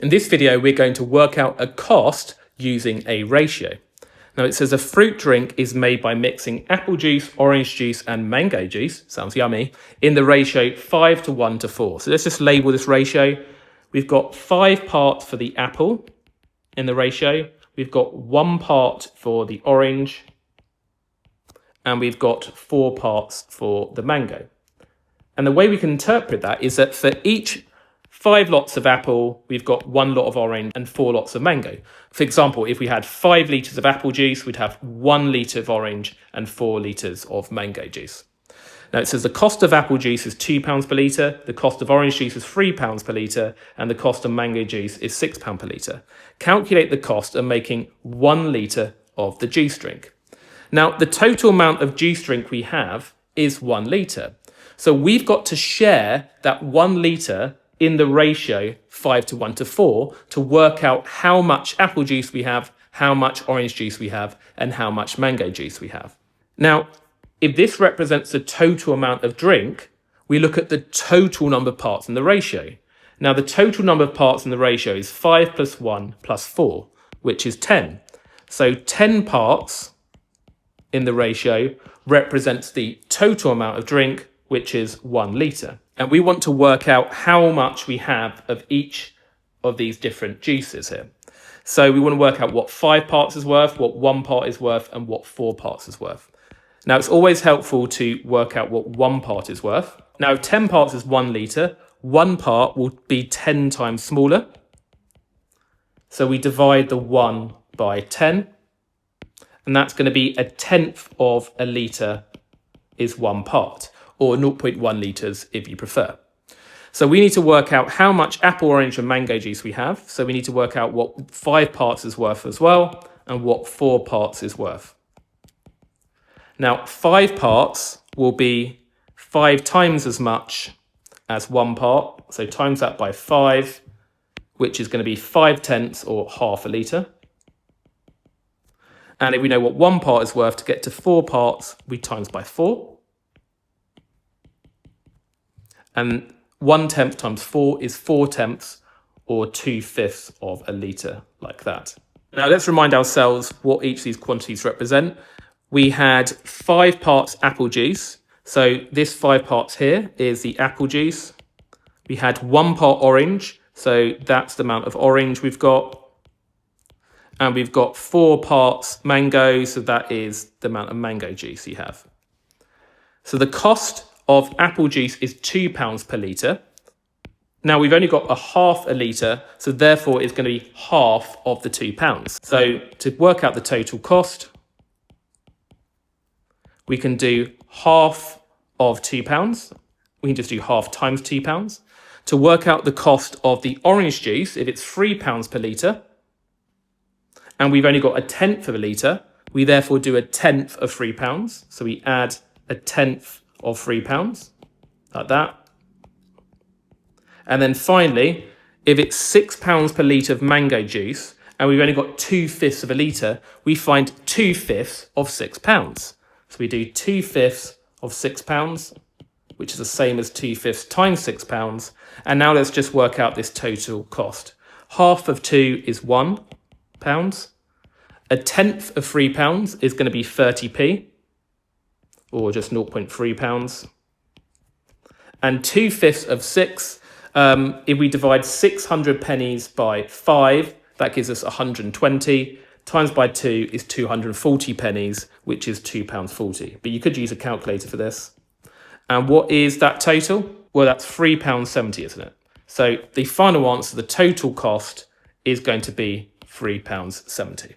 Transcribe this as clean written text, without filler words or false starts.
In this video, we're going to work out a cost using a ratio. Now it says a fruit drink is made by mixing apple juice, orange juice and mango juice, sounds yummy, in the ratio 5 to 1 to 4. So let's just label this ratio. We've got 5 parts for the apple in the ratio. We've got 1 part for the orange and we've got 4 parts for the mango. And the way we can interpret that is that for each 5 lots of apple, we've got 1 lot of orange and 4 lots of mango. For example, if we had 5 litres of apple juice, we'd have 1 litre of orange and 4 litres of mango juice. Now it says the cost of apple juice is £2 per litre, the cost of orange juice is £3 per litre, and the cost of mango juice is £6 per litre. Calculate the cost of making 1 litre of the juice drink. Now the total amount of juice drink we have is 1 litre. So we've got to share that 1 litre in the ratio 5 to 1 to 4 to work out how much apple juice we have, how much orange juice we have, and how much mango juice we have. Now, if this represents the total amount of drink, we look at the total number of parts in the ratio. Now, the total number of parts in the ratio is 5 plus 1 plus 4, which is 10. So 10 parts in the ratio represents the total amount of drink, which is 1 litre. And we want to work out how much we have of each of these different juices here. So we want to work out what 5 parts is worth, what 1 part is worth, and what 4 parts is worth. Now, it's always helpful to work out what 1 part is worth. Now, 10 parts is 1 litre. 1 part will be 10 times smaller. So we divide the 1 by 10. And that's going to be 1/10 of a litre is 1 part, or 0.1 litres if you prefer. So we need to work out how much apple, orange and mango juice we have. So we need to work out what 5 parts is worth as well and what 4 parts is worth. Now 5 parts will be 5 times as much as 1 part. So times that by 5, which is going to be 5/10 or half a litre. And if we know what 1 part is worth, to get to 4 parts, we times by 4. And 1/10 times 4 is 4/10 or 2/5 of a litre, like that. Now let's remind ourselves what each of these quantities represent. We had 5 parts apple juice. So this 5 parts here is the apple juice. We had 1 part orange. So that's the amount of orange we've got. And we've got 4 parts mango. So that is the amount of mango juice you have. So the cost of apple juice is £2 per litre. Now we've only got a half a litre, so therefore it's going to be half of the £2. So to work out the total cost, we can do half of £2. We can just do half times £2. To work out the cost of the orange juice, if it's £3 per litre, and we've only got 1/10 of a litre, we therefore do 1/10 of £3. So we add 1/10 of £3, like that. And then finally, if it's £6 per litre of mango juice, and we've only got 2/5 of a litre, we find 2/5 of £6. So we do 2/5 of £6, which is the same as 2/5 times £6. And now let's just work out this total cost. Half of 2 is £1. 1/10 of £3 is going to be 30p. Or just 0.3 pounds. And 2/5 of 6, if we divide 600 pennies by 5, that gives us 120. Times by 2 is 240 pennies, which is £2.40. But you could use a calculator for this. And what is that total? Well, that's £3.70, isn't it? So the final answer, the total cost, is going to be £3.70.